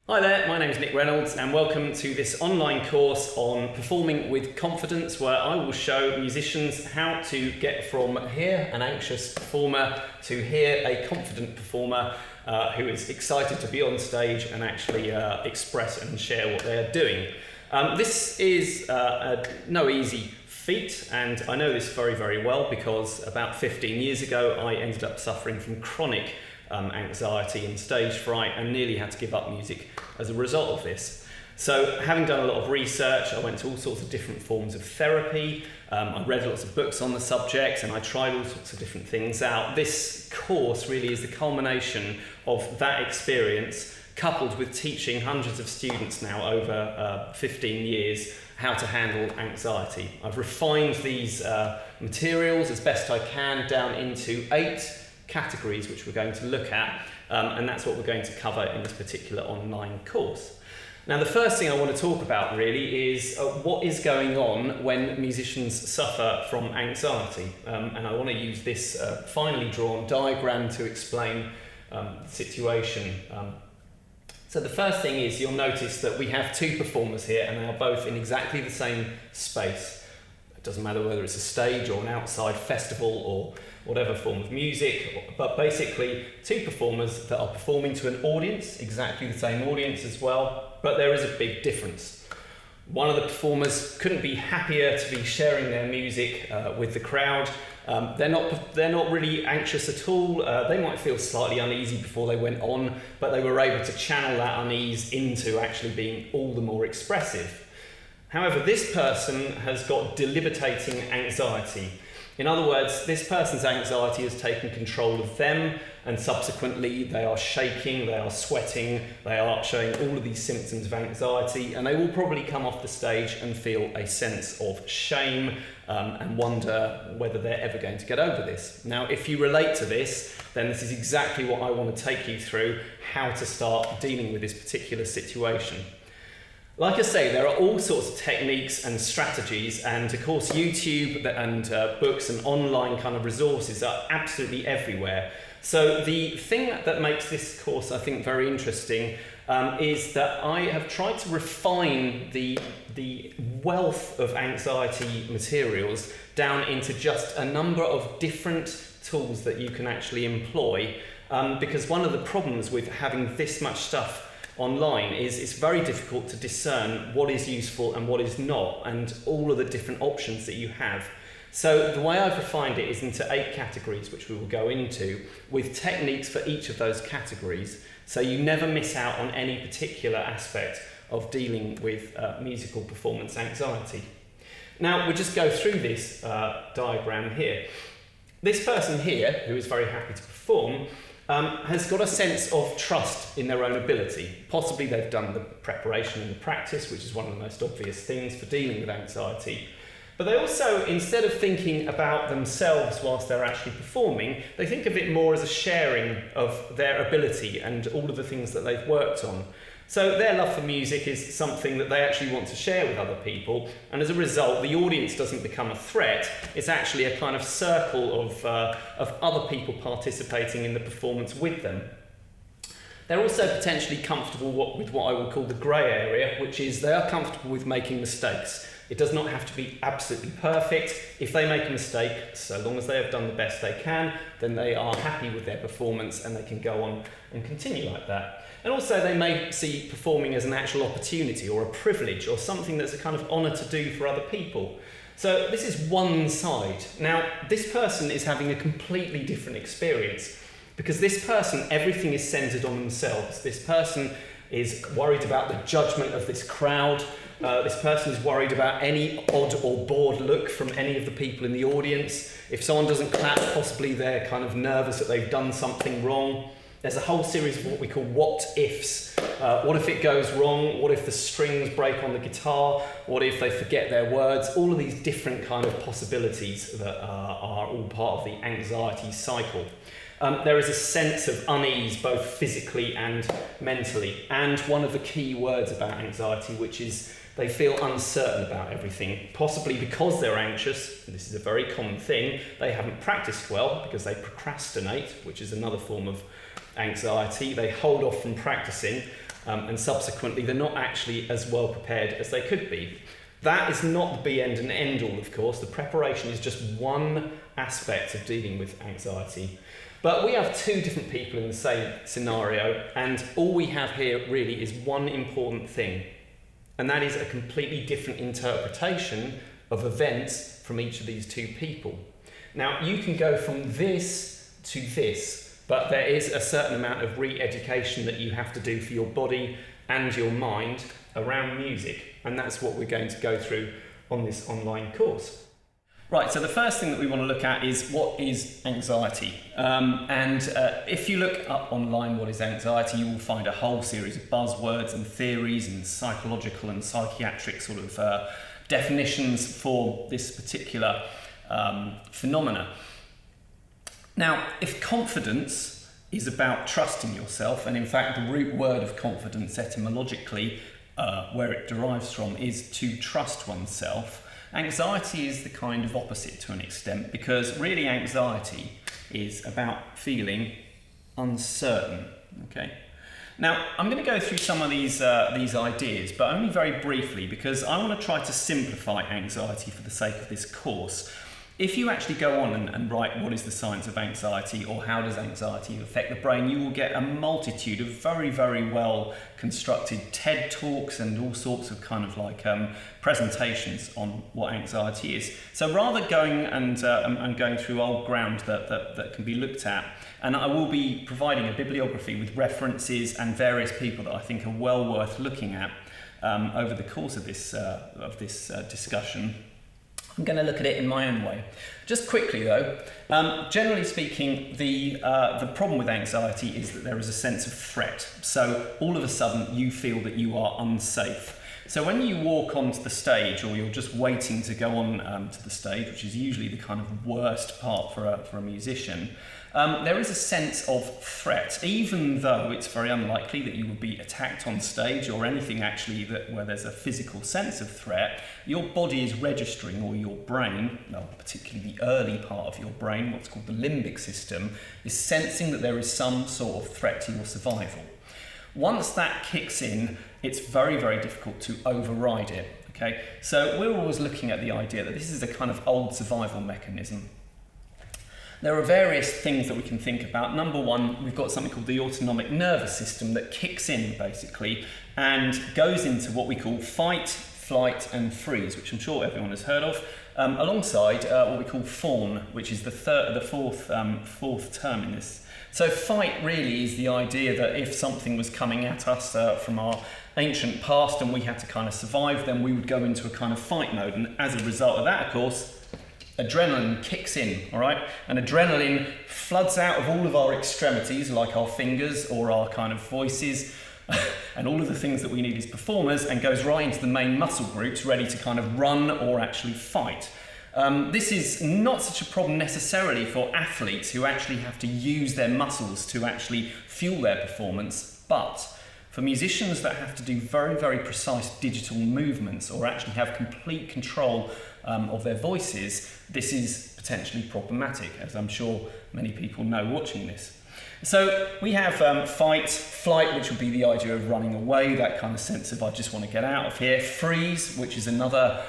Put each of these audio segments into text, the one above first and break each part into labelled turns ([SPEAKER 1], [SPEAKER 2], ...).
[SPEAKER 1] Hi there, my name is Nick Reynolds and welcome to this online course on performing with confidence, where I will show musicians how to get from here, an anxious performer, to here, a confident performer who is excited to be on stage and actually express and share what they're doing. This is no easy feat, and I know this very, very well because about 15 years ago I ended up suffering from chronic anxiety and stage fright and nearly had to give up music as a result of this. So having done a lot of research, I went to all sorts of different forms of therapy, I read lots of books on the subject, and I tried all sorts of different things out. This course really is the culmination of that experience, coupled with teaching hundreds of students now over 15 years how to handle anxiety. I've refined these materials as best I can down into 8 categories which we're going to look at, and that's what we're going to cover in this particular online course. Now, the first thing I want to talk about really is what is going on when musicians suffer from anxiety, and I want to use this finely drawn diagram to explain the situation. So the first thing is, you'll notice that we have 2 performers here and they are both in exactly the same space. It doesn't matter whether it's a stage or an outside festival or whatever form of music, but basically 2 performers that are performing to an audience, exactly the same audience as well, but there is a big difference. One of the performers couldn't be happier to be sharing their music with the crowd. They're not really anxious at all. They might feel slightly uneasy before they went on, but they were able to channel that unease into actually being all the more expressive. However, this person has got debilitating anxiety. In other words, this person's anxiety has taken control of them, and subsequently they are shaking, they are sweating, they are showing all of these symptoms of anxiety, and they will probably come off the stage and feel a sense of shame and wonder whether they're ever going to get over this. Now, if you relate to this, then this is exactly what I want to take you through, how to start dealing with this particular situation. Like I say, there are all sorts of techniques and strategies, and of course YouTube and books and online kind of resources are absolutely everywhere. So the thing that makes this course, I think, very interesting is that I have tried to refine the wealth of anxiety materials down into just a number of different tools that you can actually employ, because one of the problems with having this much stuff online is it's very difficult to discern what is useful and what is not, and all of the different options that you have. So the way I've refined it is into 8 categories, which we will go into, with techniques for each of those categories, so you never miss out on any particular aspect of dealing with musical performance anxiety. Now, we'll just go through this diagram here. This person here, who is very happy to perform, has got a sense of trust in their own ability. Possibly they've done the preparation and the practice, which is one of the most obvious things for dealing with anxiety. But they also, instead of thinking about themselves whilst they're actually performing, they think of it more as a sharing of their ability and all of the things that they've worked on. So their love for music is something that they actually want to share with other people, and as a result, the audience doesn't become a threat. It's actually a kind of circle of other people participating in the performance with them. They're also potentially comfortable with what I would call the grey area, which is they are comfortable with making mistakes. It does not have to be absolutely perfect. If they make a mistake, so long as they have done the best they can, then they are happy with their performance and they can go on and continue like that. And also they may see performing as an actual opportunity or a privilege or something that's a kind of honour to do for other people. So this is one side. Now, this person is having a completely different experience, because this person, everything is centred on themselves. This person is worried about the judgment of this crowd. This person is worried about any odd or bored look from any of the people in the audience. If someone doesn't clap, possibly they're kind of nervous that they've done something wrong. There's a whole series of what we call what-ifs. What if it goes wrong? What if the strings break on the guitar? What if they forget their words? All of these different kind of possibilities that are all part of the anxiety cycle. There is a sense of unease, both physically and mentally. And one of the key words about anxiety, which is they feel uncertain about everything, possibly because they're anxious. This is a very common thing. They haven't practiced well because they procrastinate, which is another form of anxiety. They hold off from practicing, and subsequently they're not actually as well prepared as they could be. That is not the be end and end all, of course. The preparation is just one aspect of dealing with anxiety. But we have two different people in the same scenario, and all we have here really is one important thing, and that is a completely different interpretation of events from each of these two people. Now, you can go from this to this, but there is a certain amount of re-education that you have to do for your body and your mind around music, and that's what we're going to go through on this online course. Right, so the first thing that we want to look at is what is anxiety. If you look up online what is anxiety, you will find a whole series of buzzwords and theories and psychological and psychiatric sort of definitions for this particular phenomena. Now, if confidence is about trusting yourself, and in fact the root word of confidence etymologically, where it derives from, is to trust oneself, anxiety is the kind of opposite to an extent, because really anxiety is about feeling uncertain. Okay. Now, I'm going to go through some of these ideas, but only very briefly, because I want to try to simplify anxiety for the sake of this course. If you actually go on and write what is the science of anxiety or how does anxiety affect the brain, you will get a multitude of very, very well constructed TED Talks and all sorts of kind of like presentations on what anxiety is. So rather going and going through old ground that can be looked at, and I will be providing a bibliography with references and various people that I think are well worth looking at over the course of this discussion. I'm going to look at it in my own way. Just quickly though, generally speaking, the problem with anxiety is that there is a sense of threat. So all of a sudden you feel that you are unsafe. So when you walk onto the stage, or you're just waiting to go on to the stage, which is usually the kind of worst part for a musician, there is a sense of threat, even though it's very unlikely that you would be attacked on stage or anything actually where there's a physical sense of threat. Your body is registering, or your brain, well, particularly the early part of your brain, what's called the limbic system, is sensing that there is some sort of threat to your survival. Once that kicks in, it's very, very difficult to override it. Okay, so we're always looking at the idea that this is a kind of old survival mechanism. There are various things that we can think about. Number one, we've got something called the autonomic nervous system that kicks in basically and goes into what we call fight, flight and freeze, which I'm sure everyone has heard of, alongside what we call fawn, which is the fourth term in this. So fight really is the idea that if something was coming at us from our ancient past and we had to kind of survive, then we would go into a kind of fight mode, and as a result of that, of course, adrenaline kicks in, all right? And adrenaline floods out of all of our extremities, like our fingers or our kind of voices, and all of the things that we need as performers, and goes right into the main muscle groups, ready to kind of run or actually fight. This is not such a problem necessarily for athletes who actually have to use their muscles to actually fuel their performance, but for musicians that have to do very, very precise digital movements or actually have complete control of their voices, this is potentially problematic, as I'm sure many people know watching this. So we have fight, flight, which would be the idea of running away, that kind of sense of I just want to get out of here. Freeze, which is another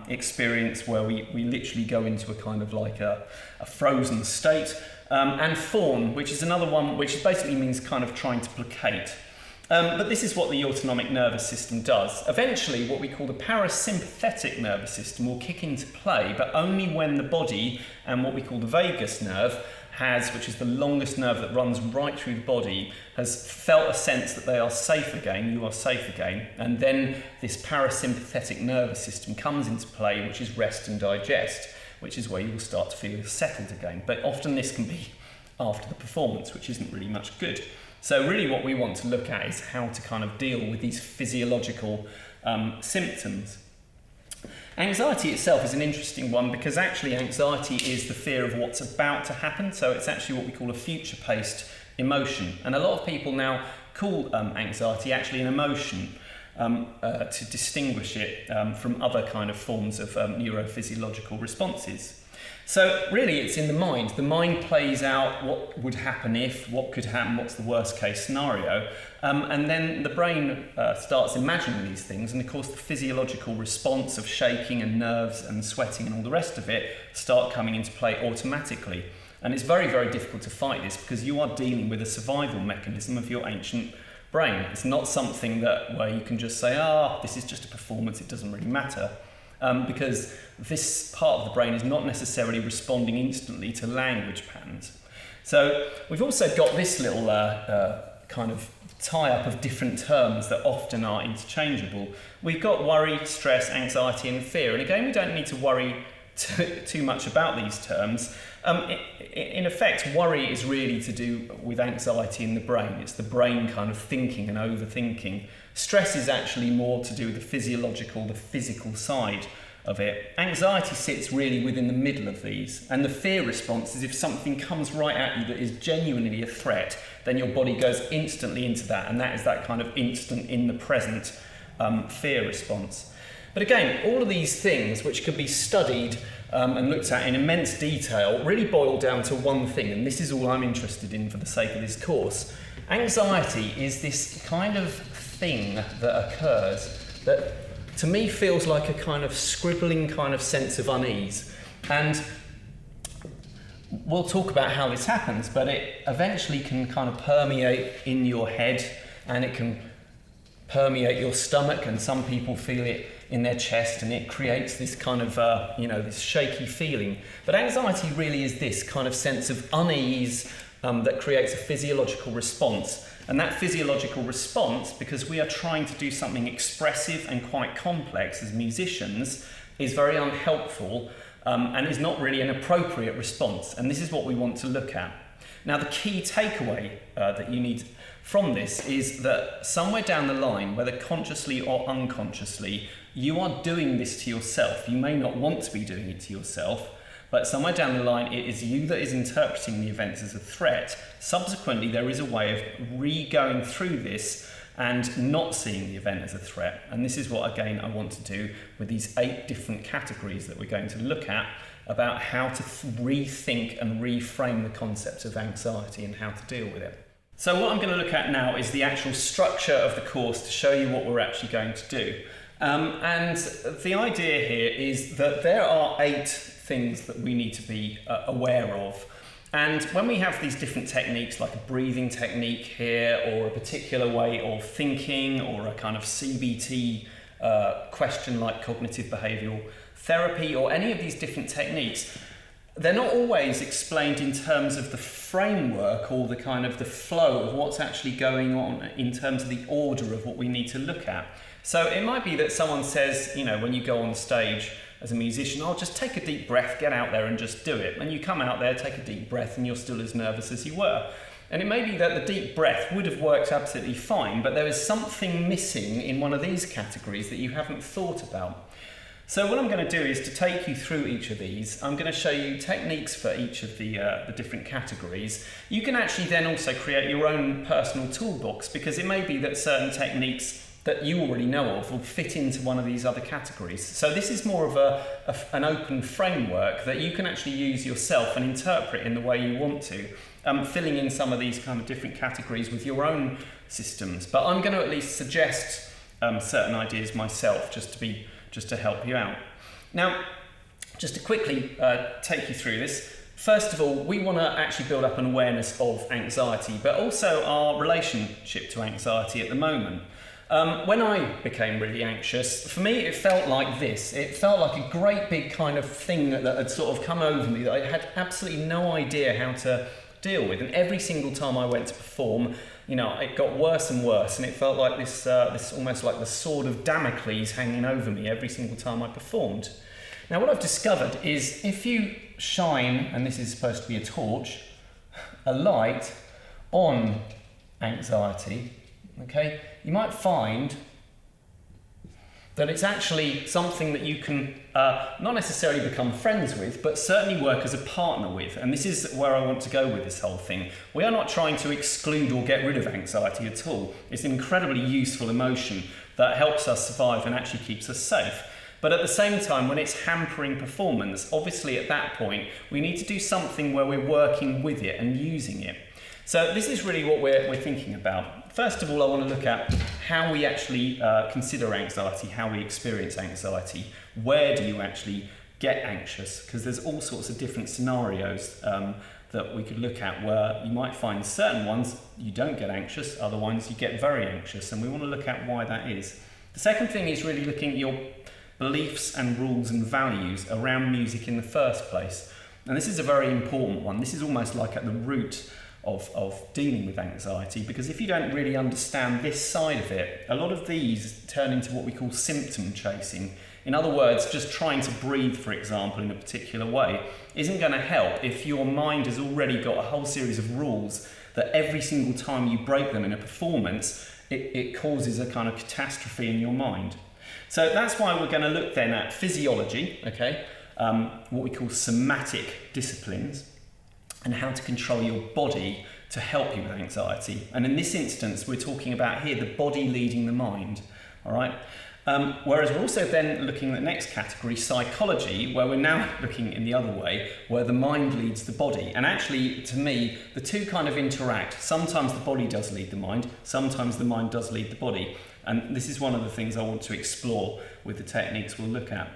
[SPEAKER 1] experience where we literally go into a kind of like a frozen state. And fawn, which is another one which basically means kind of trying to placate. But this is what the autonomic nervous system does. Eventually, what we call the parasympathetic nervous system will kick into play, but only when the body and what we call the vagus nerve which is the longest nerve that runs right through the body, has felt a sense that they are safe again, you are safe again, and then this parasympathetic nervous system comes into play, which is rest and digest, which is where you will start to feel settled again. But often this can be after the performance, which isn't really much good. So really what we want to look at is how to kind of deal with these physiological symptoms. Anxiety itself is an interesting one, because actually anxiety is the fear of what's about to happen. So it's actually what we call a future-paced emotion. And a lot of people now call anxiety actually an emotion to distinguish it from other kind of forms of neurophysiological responses. So really it's in the mind. The mind plays out what would happen if, what could happen, what's the worst case scenario. And then the brain starts imagining these things, and of course the physiological response of shaking and nerves and sweating and all the rest of it start coming into play automatically. And it's very, very difficult to fight this because you are dealing with a survival mechanism of your ancient brain. It's not something where you can just say, this is just a performance, it doesn't really matter. Because this part of the brain is not necessarily responding instantly to language patterns. So we've also got this little kind of tie-up of different terms that often are interchangeable. We've got worry, stress, anxiety and fear. And again, we don't need to worry too much about these terms. In effect, worry is really to do with anxiety in the brain. It's the brain kind of thinking and overthinking. Stress is actually more to do with the physiological, the physical side of it. Anxiety sits really within the middle of these. And the fear response is if something comes right at you that is genuinely a threat, then your body goes instantly into that. And that is that kind of instant in the present fear response. But again, all of these things which could be studied and looked at in immense detail really boil down to one thing, and this is all I'm interested in for the sake of this course. Anxiety is this kind of thing that occurs that to me feels like a kind of scribbling kind of sense of unease. And we'll talk about how this happens, but it eventually can kind of permeate in your head and it can permeate your stomach, and some people feel it in their chest, and it creates this kind of, this shaky feeling. But anxiety really is this kind of sense of unease that creates a physiological response. And that physiological response, because we are trying to do something expressive and quite complex as musicians, is very unhelpful and is not really an appropriate response. And this is what we want to look at. Now, the key takeaway that you need from this is that somewhere down the line, whether consciously or unconsciously, you are doing this to yourself. You may not want to be doing it to yourself, but somewhere down the line, it is you that is interpreting the events as a threat. Subsequently, there is a way of re-going through this and not seeing the event as a threat. And this is what, again, I want to do with these 8 different categories that we're going to look at about how to rethink and reframe the concept of anxiety and how to deal with it. So what I'm going to look at now is the actual structure of the course to show you what we're actually going to do. And the idea here is that there are 8 things that we need to be aware of. And when we have these different techniques, like a breathing technique here, or a particular way of thinking, or a kind of CBT question like cognitive behavioural therapy, or any of these different techniques, they're not always explained in terms of the framework or the kind of the flow of what's actually going on in terms of the order of what we need to look at. So it might be that someone says, when you go on stage as a musician, just take a deep breath, get out there and just do it. When you come out there, take a deep breath and you're still as nervous as you were. And it may be that the deep breath would have worked absolutely fine, but there is something missing in one of these categories that you haven't thought about. So what I'm going to do is to take you through each of these. I'm going to show you techniques for each of the different categories. You can actually then also create your own personal toolbox, because it may be that certain techniques that you already know of will fit into one of these other categories. So this is more of an open framework that you can actually use yourself and interpret in the way you want to, filling in some of these kind of different categories with your own systems. But I'm going to at least suggest certain ideas myself just to help you out. Now, just to quickly take you through this, first of all, we want to actually build up an awareness of anxiety, but also our relationship to anxiety at the moment. When I became really anxious, for me it felt like this. It felt like a great big kind of thing that had sort of come over me that I had absolutely no idea how to deal with. And every single time I went to perform, it got worse and worse, and it felt like this almost like the sword of Damocles hanging over me every single time I performed. Now, what I've discovered is if you shine, and this is supposed to be a torch, a light on anxiety, okay, you might find that it's actually something that you can not necessarily become friends with, but certainly work as a partner with. And this is where I want to go with this whole thing. We are not trying to exclude or get rid of anxiety at all. It's an incredibly useful emotion that helps us survive and actually keeps us safe. But at the same time, when it's hampering performance, obviously at that point, we need to do something where we're working with it and using it. So this is really what we're thinking about. First of all, I want to look at how we actually consider anxiety, how we experience anxiety. Where do you actually get anxious? Because there's all sorts of different scenarios that we could look at where you might find certain ones you don't get anxious, other ones you get very anxious, and we want to look at why that is. The second thing is really looking at your beliefs and rules and values around music in the first place. And this is a very important one. This is almost like at the root of dealing with anxiety, because if you don't really understand this side of it, a lot of these turn into what we call symptom chasing. In other words, just trying to breathe, for example, in a particular way isn't going to help if your mind has already got a whole series of rules that every single time you break them in a performance, it causes a kind of catastrophe in your mind. So that's why we're going to look then at physiology, okay, what we call somatic disciplines, and how to control your body to help you with anxiety. And in this instance, we're talking about here the body leading the mind, all right? Whereas we're also then looking at the next category, psychology, where we're now looking in the other way, where the mind leads the body. And actually, to me, the two kind of interact. Sometimes the body does lead the mind, sometimes the mind does lead the body. And this is one of the things I want to explore with the techniques we'll look at.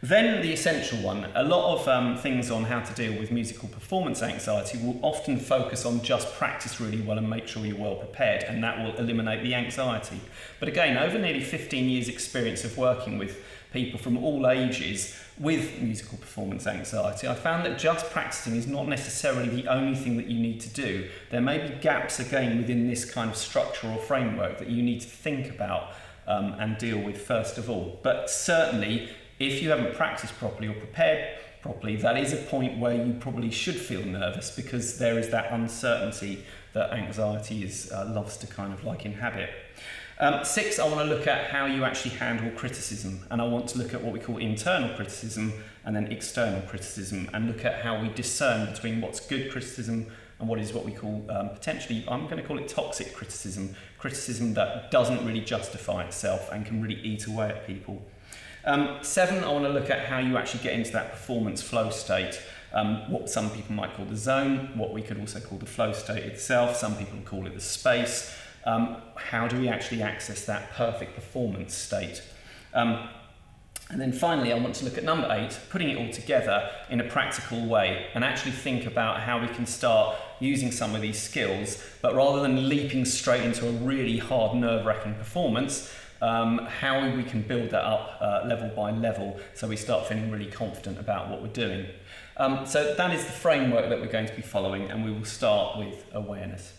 [SPEAKER 1] Then the essential one, a lot of things on how to deal with musical performance anxiety will often focus on just practice really well and make sure you're well prepared, and that will eliminate the anxiety. But again, over nearly 15 years experience of working with people from all ages with musical performance anxiety, I found that just practicing is not necessarily the only thing that you need to do. There may be gaps again within this kind of structure or framework that you need to think about and deal with first of all. But certainly, if you haven't practiced properly or prepared properly, that is a point where you probably should feel nervous, because there is that uncertainty that anxiety loves to kind of like inhabit. 6, I want to look at how you actually handle criticism, and I want to look at what we call internal criticism and then external criticism, and look at how we discern between what's good criticism and what is what we call potentially, I'm going to call it toxic criticism, criticism that doesn't really justify itself and can really eat away at people. 7, I want to look at how you actually get into that performance flow state, what some people might call the zone, what we could also call the flow state itself, some people call it the space. How do we actually access that perfect performance state? And then finally, I want to look at number 8, putting it all together in a practical way, and actually think about how we can start using some of these skills, but rather than leaping straight into a really hard, nerve-wracking performance, how we can build that up level by level so we start feeling really confident about what we're doing. So that is the framework that we're going to be following, and we will start with awareness.